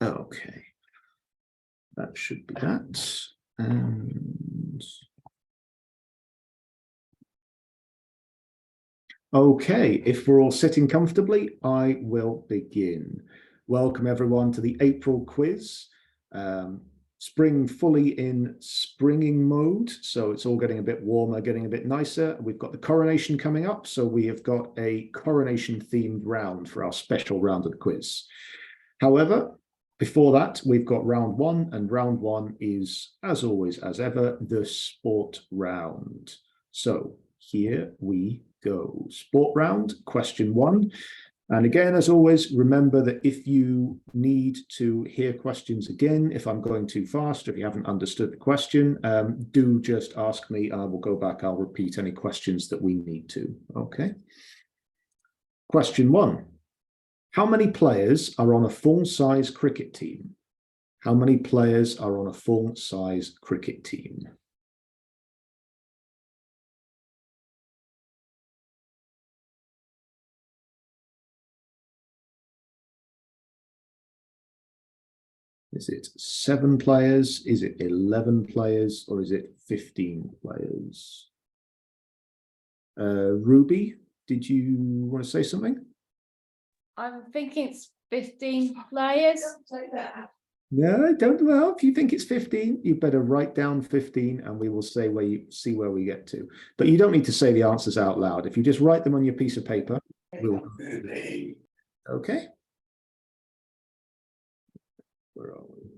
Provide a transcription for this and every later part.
Okay, that should be that. And okay, if we're all sitting comfortably, I will begin. Welcome everyone to the April quiz. Spring fully in springing mode, so it's all getting a bit warmer, getting a bit nicer. We've got the coronation coming up, so we have got a coronation themed round for our special round of the quiz. However, before that, we've got round one, and round one is, as always, as ever, the sport round. So here we go. Sport round, question one. And again, as always, remember that if you need to hear questions again, if I'm going too fast, or if you haven't understood the question, do just ask me and I will go back. I'll repeat any questions that we need to. Okay. Question one. How many players are on a full-size cricket team? How many players are on a full-size cricket team? Is it 7 players? Is it 11 players? Or is it 15 players? Ruby, did you want to say something? I'm thinking it's 15 players. No, don't. Well, if you think it's 15, you better write down 15 and we will say where we get to. But you don't need to say the answers out loud. If you just write them on your piece of paper, we'll... Okay. Where are we?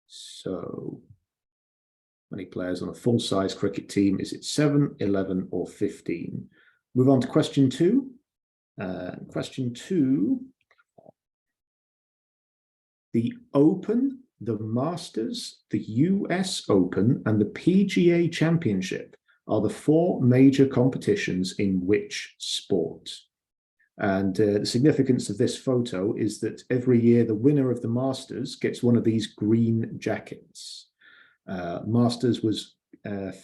So, many players on a full-size cricket team? Is it 7, 11, or 15? Move on to question two. Question two. The Open, the Masters, the US Open, and the PGA Championship are the 4 major competitions in which sport? And the significance of this photo is that every year the winner of the Masters gets one of these green jackets. Masters was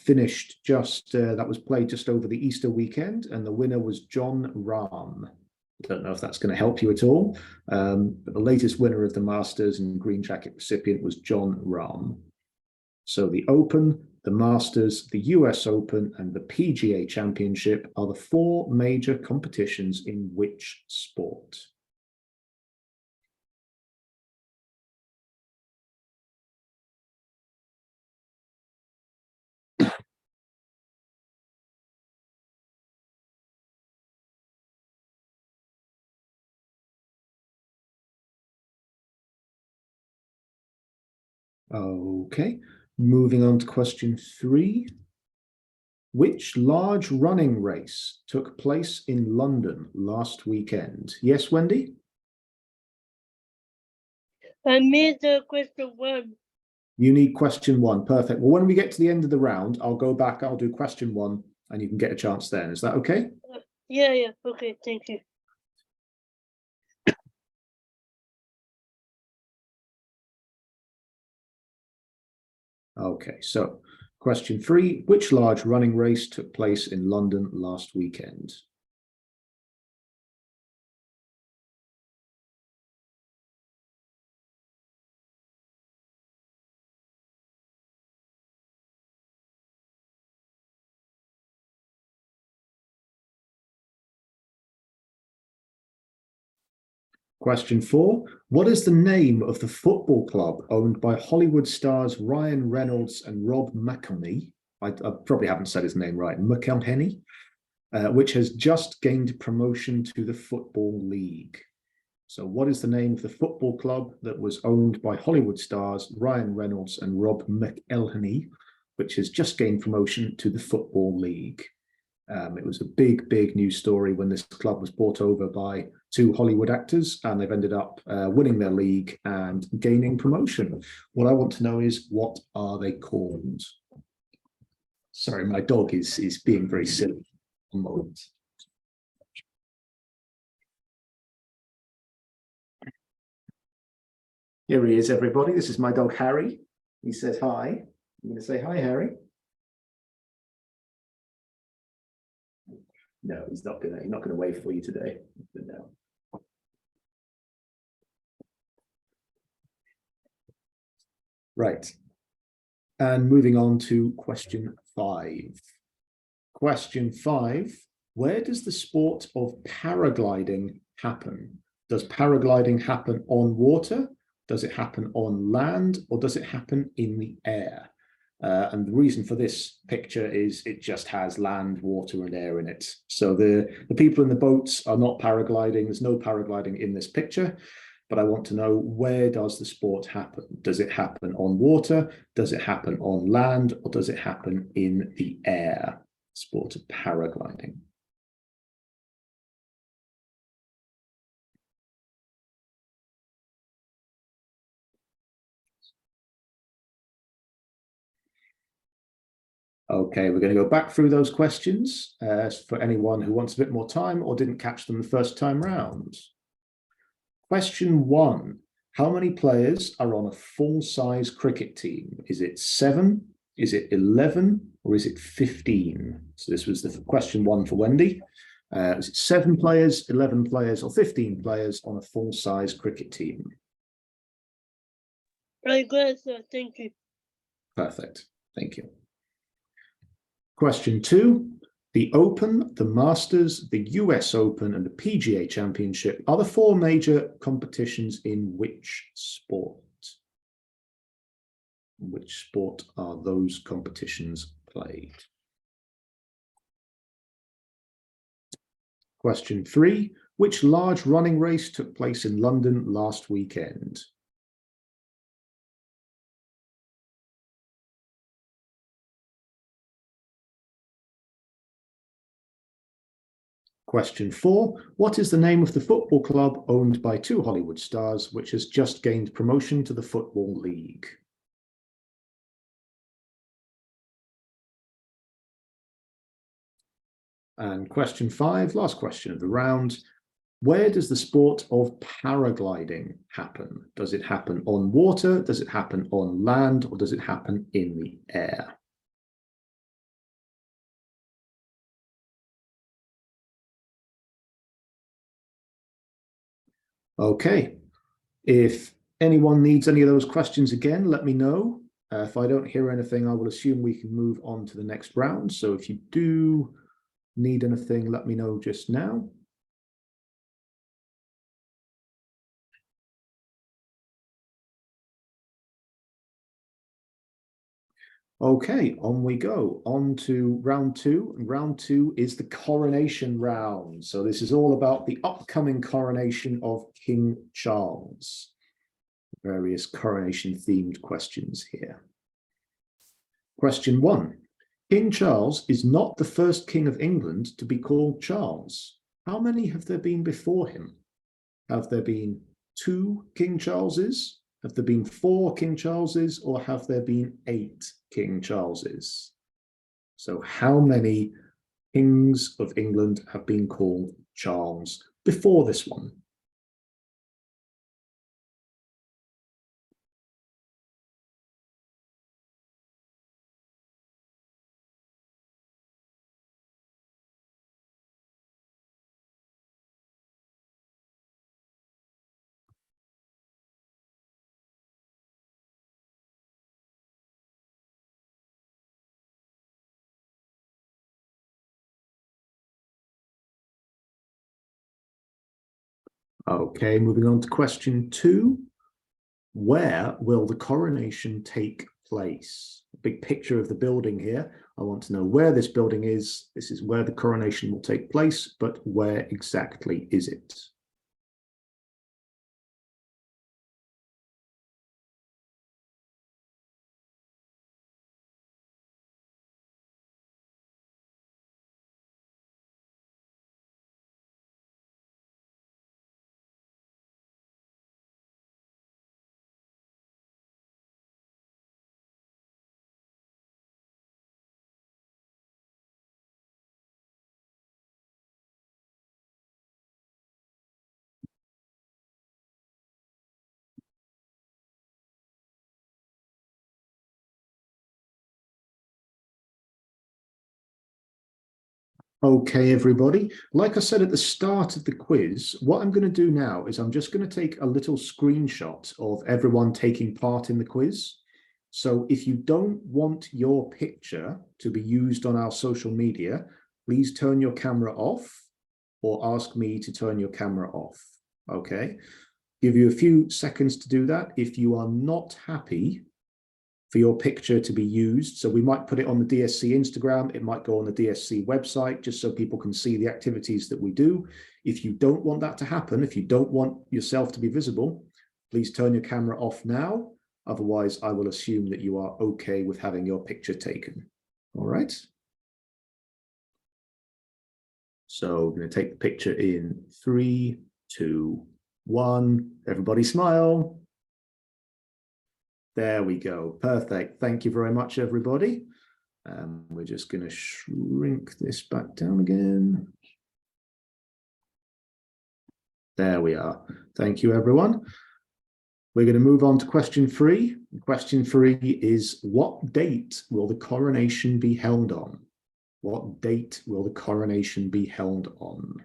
finished that was played just over the Easter weekend, and the winner was Jon Rahm. I don't know if that's going to help you at all, but the latest winner of the Masters and green jacket recipient was Jon Rahm. So the Open, the Masters, the US Open, and the PGA Championship are the 4 major competitions in which sport? Okay, moving on to question 3. Which large running race took place in London last weekend? Yes, Wendy? I made the question 1. You need question 1. Perfect. Well, when we get to the end of the round, I'll go back, I'll do question 1, and you can get a chance then. Is that okay? Yeah. Okay, thank you. Okay, so question 3, which large running race took place in London last weekend? Question 4, what is the name of the football club owned by Hollywood stars Ryan Reynolds and Rob McElhenney? I probably haven't said his name right, McElhenney, which has just gained promotion to the Football League. So what is the name of the football club that was owned by Hollywood stars Ryan Reynolds and Rob McElhenney, which has just gained promotion to the Football League? It was a big news story when this club was bought over by 2 Hollywood actors, and they've ended up winning their league and gaining promotion. What I want to know is, what are they called? Sorry, my dog is being very silly. A moment. Here he is, everybody. This is my dog, Harry. He says hi. I'm going to say hi, Harry. No, he's not gonna wait for you today. No. Right. And moving on to question 5. Question 5, where does the sport of paragliding happen? Does paragliding happen on water? Does it happen on land? Or does it happen in the air? And the reason for this picture is it just has land, water, and air in it. So the people in the boats are not paragliding. There's no paragliding in this picture. But I want to know, where does the sport happen? Does it happen on water? Does it happen on land? Or does it happen in the air? Sport of paragliding. Okay, we're going to go back through those questions for anyone who wants a bit more time or didn't catch them the first time round. Question 1. How many players are on a full-size cricket team? Is it 7? Is it 11? Or is it 15? So this was the question 1 for Wendy. Is it 7 players, 11 players, or 15 players on a full-size cricket team? I guess, thank you. Perfect. Thank you. Question 2. The Open, the Masters, the US Open, and the PGA Championship are the 4 major competitions in which sport? In which sport are those competitions played? Question 3. Which large running race took place in London last weekend? Question 4. What is the name of the football club owned by 2 Hollywood stars, which has just gained promotion to the Football League? And question 5, last question of the round. Where does the sport of paragliding happen? Does it happen on water? Does it happen on land? Or does it happen in the air? Okay. If anyone needs any of those questions again, let me know. If I don't hear anything, I will assume we can move on to the next round. So if you do need anything, let me know just now. Okay, on we go. On to round 2. And round 2 is the coronation round. So this is all about the upcoming coronation of King Charles. Various coronation-themed questions here. Question 1. King Charles is not the first king of England to be called Charles. How many have there been before him? Have there been 2 King Charleses? Have there been 4 King Charleses, or have there been 8 King Charleses? So how many kings of England have been called Charles before this one? Okay, moving on to question 2. Where will the coronation take place? A big picture of the building here. I want to know where this building is. This is where the coronation will take place, but where exactly is it? Okay, everybody. Like I said at the start of the quiz, what I'm going to do now is I'm just going to take a little screenshot of everyone taking part in the quiz. So if you don't want your picture to be used on our social media, please turn your camera off or ask me to turn your camera off. Okay. Give you a few seconds to do that. If you are not happy for your picture to be used, so we might put it on the DSC Instagram, it might go on the DSC website, just so people can see the activities that we do. If you don't want that to happen, if you don't want yourself to be visible, please turn your camera off now. Otherwise, I will assume that you are okay with having your picture taken. All right. So we're going to take the picture in 3, 2, 1. Everybody smile. There we go. Perfect. Thank you very much, everybody. We're just going to shrink this back down again. There we are. Thank you, everyone. We're going to move on to question 3. Question 3 is, what date will the coronation be held on? What date will the coronation be held on?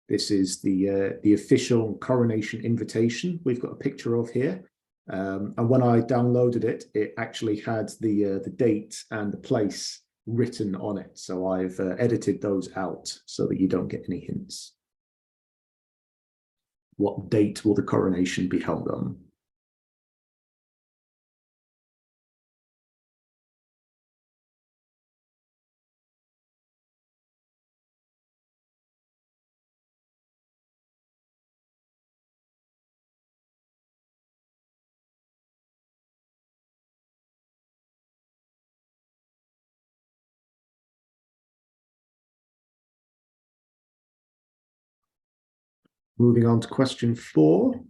This is the official coronation invitation we've got a picture of here. And when I downloaded it, it actually had the date and the place written on it. So I've edited those out so that you don't get any hints. What date will the coronation be held on? Moving on to question 4.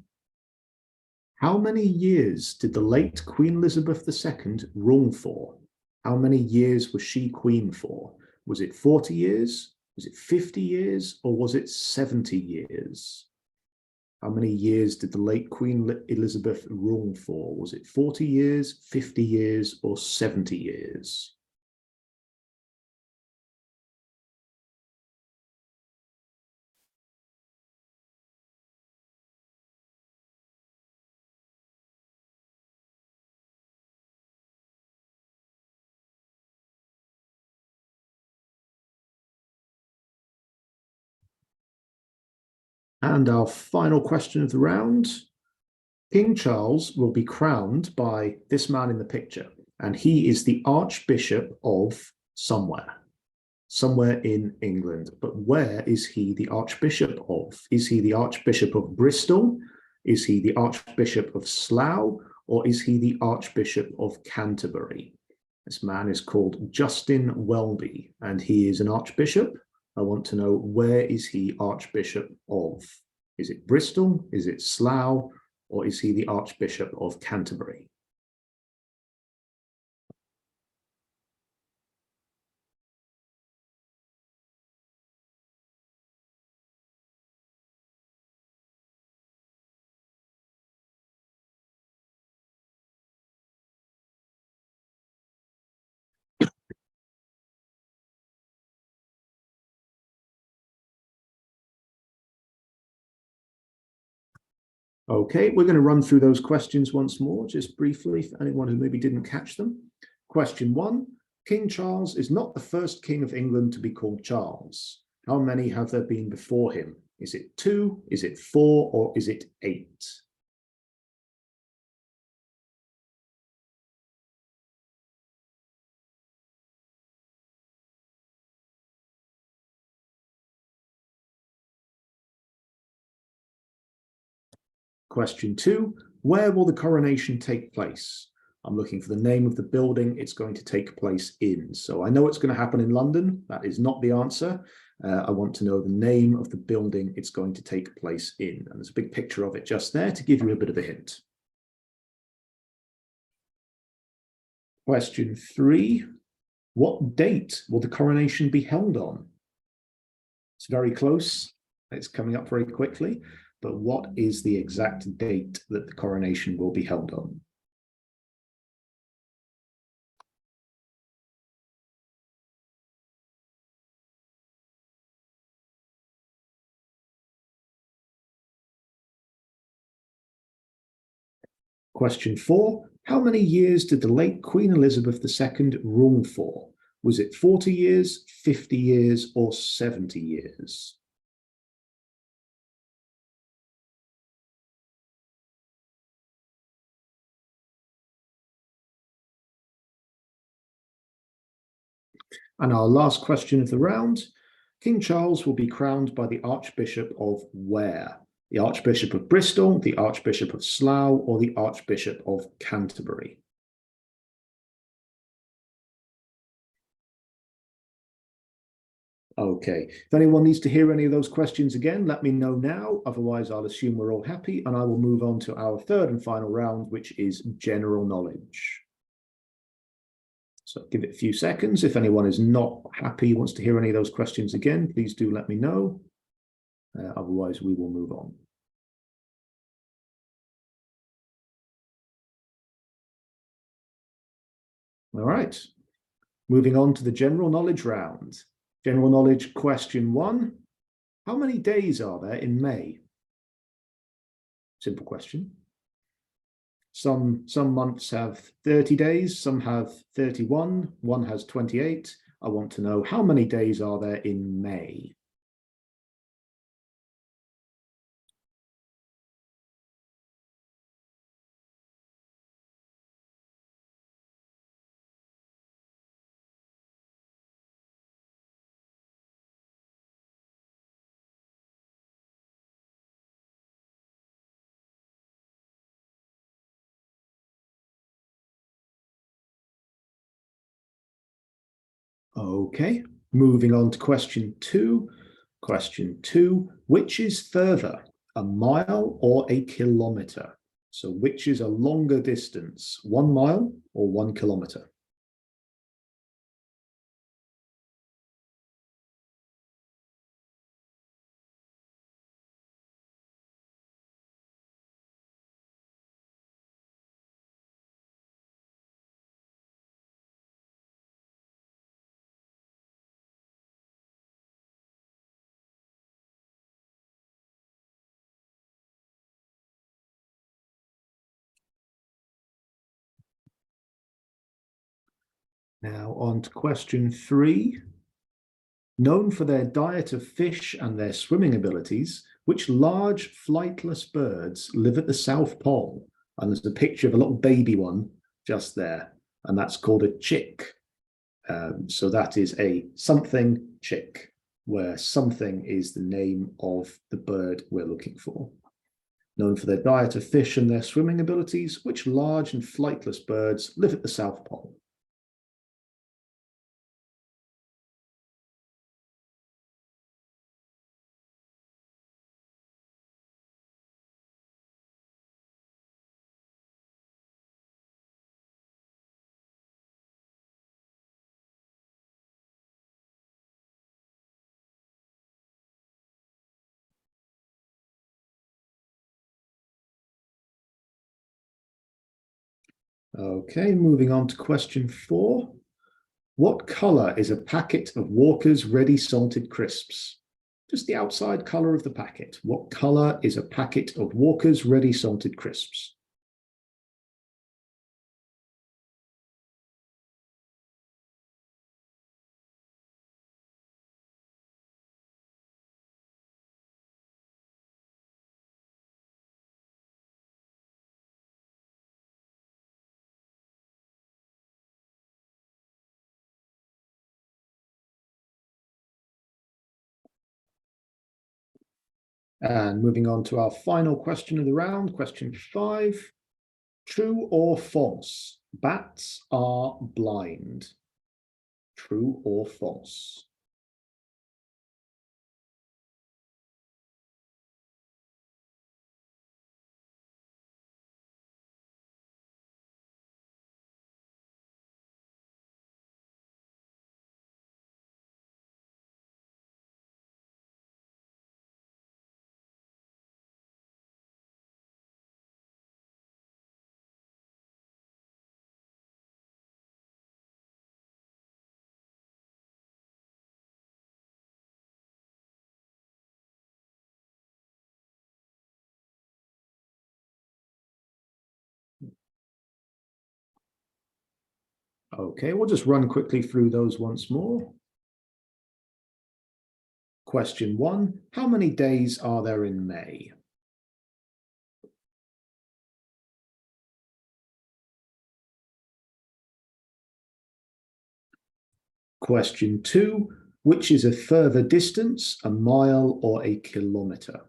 How many years did the late Queen Elizabeth II rule for? How many years was she queen for? Was it 40 years? Was it 50 years? Or was it 70 years? How many years did the late Queen Elizabeth rule for? Was it 40 years, 50 years, or 70 years? And our final question of the round. King Charles will be crowned by this man in the picture, and he is the Archbishop of somewhere in England. But where is he the Archbishop of? Is he the Archbishop of Bristol? Is he the Archbishop of Slough? Or is he the Archbishop of Canterbury? This man is called Justin Welby, and he is an Archbishop. I want to know, where is he Archbishop of? Is it Bristol? Is it Slough? Or is he the Archbishop of Canterbury? Okay, we're going to run through those questions once more, just briefly, for anyone who maybe didn't catch them. Question 1, King Charles is not the first king of England to be called Charles. How many have there been before him? Is it 2, is it 4, or is it 8? Question 2, where will the coronation take place? I'm looking for the name of the building it's going to take place in. So I know it's going to happen in London. That is not the answer. I want to know the name of the building it's going to take place in. And there's a big picture of it just there to give you a bit of a hint. Question 3, what date will the coronation be held on? It's very close. It's coming up very quickly. But what is the exact date that the coronation will be held on? Question 4. How many years did the late Queen Elizabeth II rule for? Was it 40 years, 50 years, or 70 years? And our last question of the round. King Charles will be crowned by the Archbishop of where? The Archbishop of Bristol, the Archbishop of Slough, or the Archbishop of Canterbury? Okay, if anyone needs to hear any of those questions again, let me know now. Otherwise, I'll assume we're all happy and I will move on to our third and final round, which is general knowledge. So give it a few seconds. If anyone is not happy, wants to hear any of those questions again, please do let me know. Otherwise, we will move on. All right, moving on to the general knowledge round. General knowledge question 1. How many days are there in May? Simple question. Some months have 30 days, some have 31, one has 28. I want to know how many days are there in May? Okay, moving on to question 2. Question 2, which is further, a mile or a kilometre? So which is a longer distance, 1 mile or 1 kilometre? Now on to question 3. Known for their diet of fish and their swimming abilities, which large flightless birds live at the South Pole? And there's a picture of a little baby one just there, and that's called a chick. So that is a something chick, where something is the name of the bird we're looking for. Known for their diet of fish and their swimming abilities, which large and flightless birds live at the South Pole? Okay, moving on to question 4. What colour is a packet of Walker's Ready Salted Crisps? Just the outside colour of the packet. What colour is a packet of Walker's Ready Salted Crisps? And moving on to our final question of the round, question 5. True or false? Bats are blind. True or false? Okay, we'll just run quickly through those once more. Question 1, how many days are there in May? Question 2, which is a further distance, a mile or a kilometre?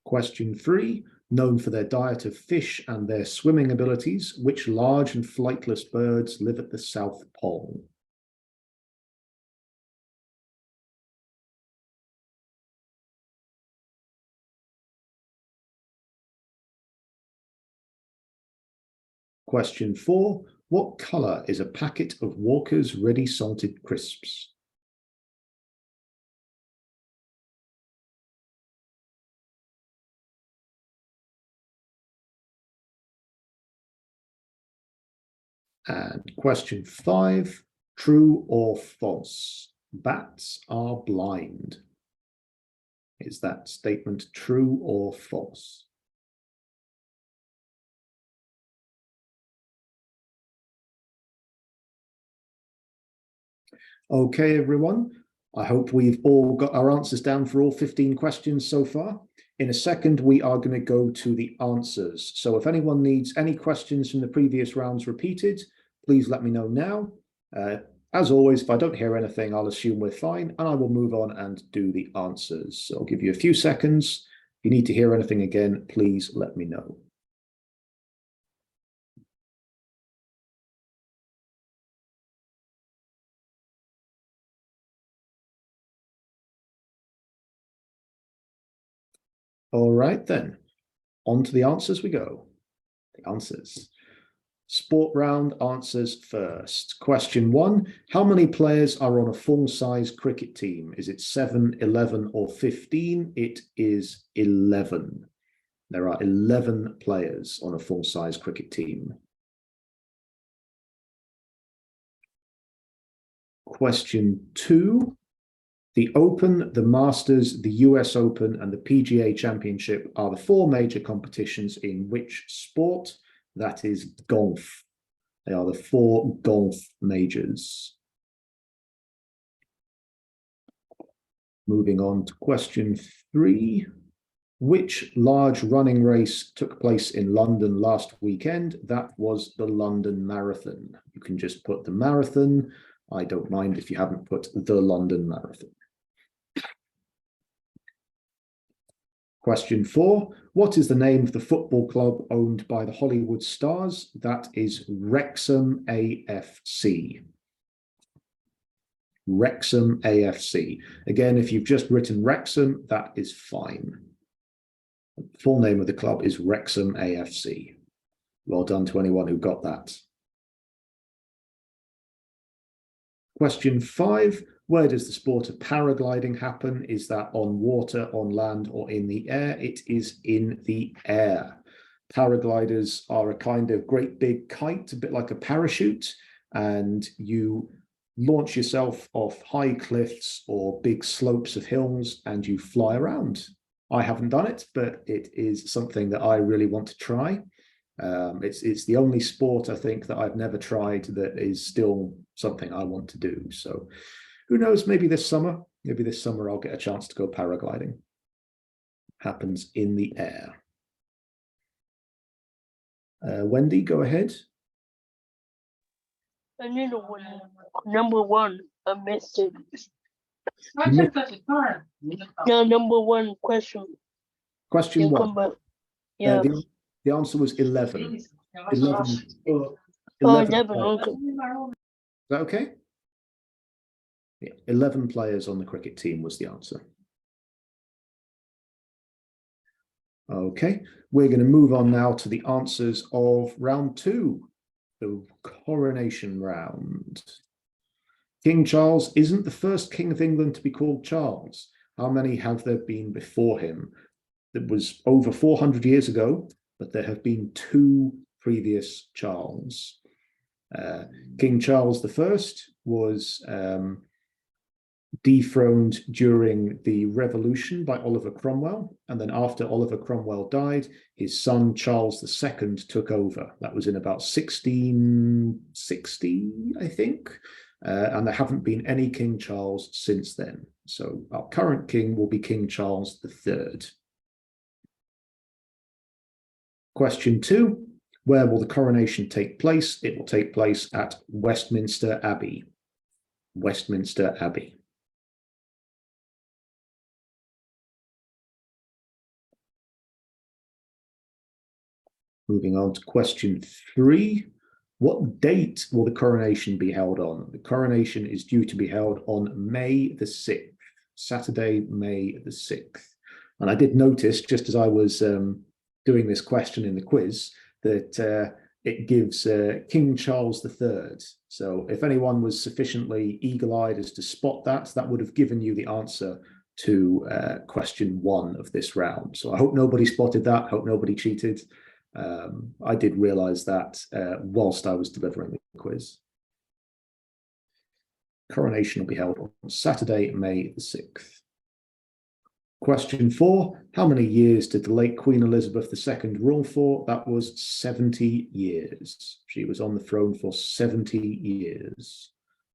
Question 3, known for their diet of fish and their swimming abilities, which large and flightless birds live at the South Pole? Question 4, what colour is a packet of Walker's Ready Salted Crisps? And question 5, true or false? Bats are blind. Is that statement true or false? Okay, everyone. I hope we've all got our answers down for all 15 questions so far. In a second, we are going to go to the answers. So if anyone needs any questions from the previous rounds repeated, please let me know now. As always, if I don't hear anything, I'll assume we're fine, and I will move on and do the answers. So I'll give you a few seconds. If you need to hear anything again, please let me know. All right, then. On to the answers we go. The answers. Sport round answers first. Question 1, how many players are on a full-size cricket team? Is it 7, 11 or 15? It is 11. There are 11 players on a full-size cricket team. Question 2, the Open, the Masters, the US Open and the PGA Championship are the 4 major competitions in which sport? That is golf. They are the 4 golf majors. Moving on to question 3. Which large running race took place in London last weekend? That was the London Marathon. You can just put the marathon. I don't mind if you haven't put the London Marathon. Question 4, what is the name of the football club owned by the Hollywood stars? That is Wrexham AFC. Wrexham AFC. Again, if you've just written Wrexham, that is fine. The full name of the club is Wrexham AFC. Well done to anyone who got that. Question 5, where does the sport of paragliding happen? Is that on water, on land, or in the air? It is in the air. Paragliders are a kind of great big kite, a bit like a parachute, and you launch yourself off high cliffs or big slopes of hills and you fly around. I haven't done it, but it is something that I really want to try. It's the only sport I think that I've never tried that is still something I want to do. So who knows, maybe this summer I'll get a chance to go paragliding. Happens in the air. Wendy, go ahead. I need a one. Number 1, I missed it. No, number 1 question. Question 1. Yeah. The answer was 11. 11. Oh, 11 11, okay. Is that okay? Yeah, 11 players on the cricket team was the answer. Okay, we're going to move on now to the answers of round 2, the coronation round. King Charles isn't the first King of England to be called Charles. How many have there been before him? It was over 400 years ago, but there have been 2 previous Charles. King Charles I was dethroned during the Revolution by Oliver Cromwell. And then after Oliver Cromwell died, his son Charles II took over. That was in about 1660, I think. And there haven't been any King Charles since then. So our current king will be King Charles III. Question 2, where will the coronation take place? It will take place at Westminster Abbey. Westminster Abbey. Moving on to question 3. What date will the coronation be held on? The coronation is due to be held on May the 6th, Saturday, May the 6th. And I did notice, just as I was doing this question in the quiz, that it gives King Charles III. So if anyone was sufficiently eagle-eyed as to spot that, that would have given you the answer to question 1 of this round. So I hope nobody spotted that, hope nobody cheated. I did realize that whilst I was delivering the quiz. Coronation will be held on Saturday, May the 6th. Question 4, how many years did the late Queen Elizabeth II rule for? That was 70 years. She was on the throne for 70 years.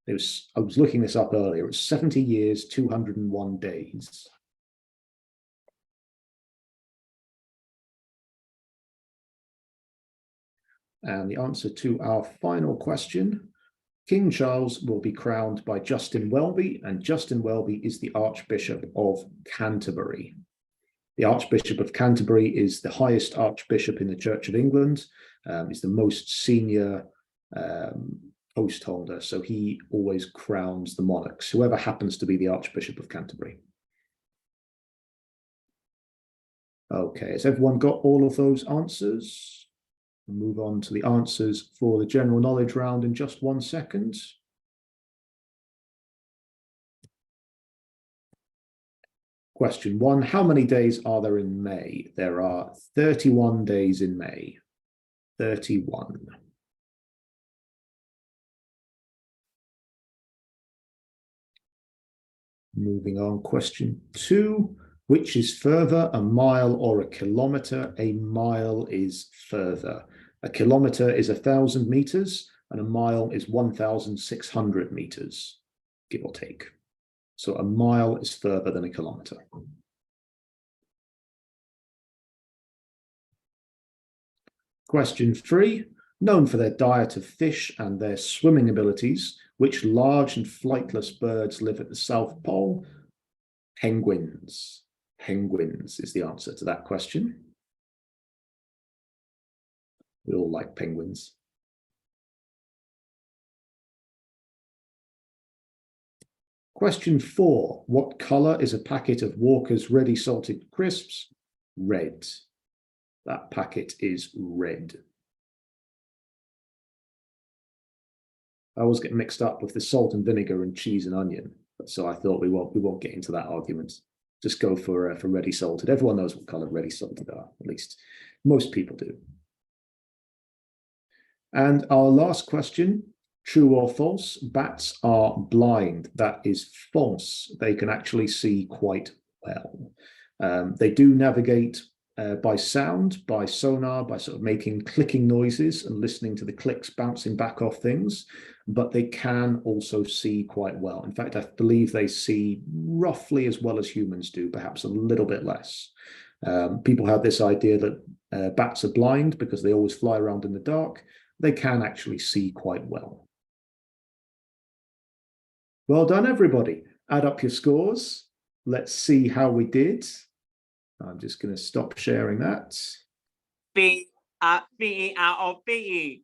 I was looking this up earlier. It was 70 years, 201 days. And the answer to our final question, King Charles will be crowned by Justin Welby, and Justin Welby is the Archbishop of Canterbury. The Archbishop of Canterbury is the highest Archbishop in the Church of England. He's the most senior post holder, so he always crowns the monarchs, whoever happens to be the Archbishop of Canterbury. Okay, has everyone got all of those answers? We'll move on to the answers for the general knowledge round in just 1 second. Question 1, how many days are there in May? There are 31 days in May. 31. Moving on, question 2. Which is further, a mile or a kilometre? A mile is further. A kilometre is 1,000 meters, and a mile is 1,600 meters, give or take. So a mile is further than a kilometre. Question 3, known for their diet of fish and their swimming abilities, which large and flightless birds live at the South Pole? Penguins. Penguins is the answer to that question. We all like penguins. Question 4, what colour is a packet of Walker's Ready Salted Crisps? Red. That packet is red. I always get mixed up with the salt and vinegar and cheese and onion, so I thought we won't get into that argument. Just go for Ready Salted. Everyone knows what colour Ready Salted are, at least most people do. And our last question, true or false? Bats are blind. That is false. They can actually see quite well. They do navigate by sound, by sonar, by sort of making clicking noises and listening to the clicks bouncing back off things, but they can also see quite well. In fact, I believe they see roughly as well as humans do, perhaps a little bit less. People have this idea that bats are blind because they always fly around in the dark. They can actually see quite well. Well done, everybody. Add up your scores. Let's see how we did. I'm just going to stop sharing that. 15 out of 15.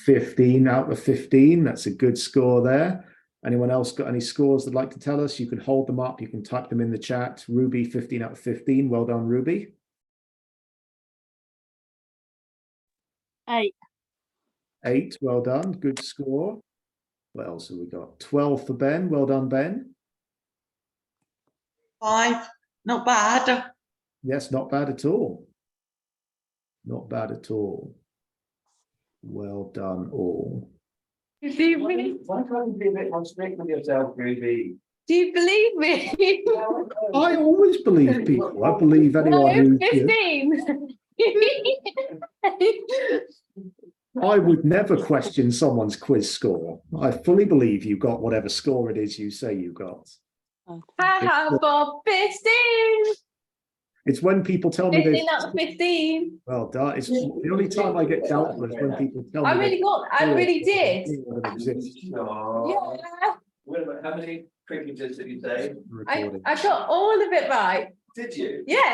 15 out of 15. That's a good score there. Anyone else got any scores they'd like to tell us? You can hold them up. You can type them in the chat. Ruby, 15 out of 15. Well done, Ruby. 8. 8. Well done. Good score. What else have we got? 12 for Ben. Well done, Ben. 5. Not bad. Yes, not bad at all. Not bad at all. Well done, all. You see me? Why can't you be a bit more strict with yourself, Ruby? Do you believe me? I always believe people. I believe anyone No, who's. 15. I would never question someone's quiz score. I fully believe you got whatever score it is you say you got. I have got 15. It's when people tell me 15 they. out of 15. Well, it's the only time I get doubtful is when people tell me. I really got, I really did. That exists. Yeah. Wait a minute, how many cricketers did you say? I got all of it right. Did you? Yeah.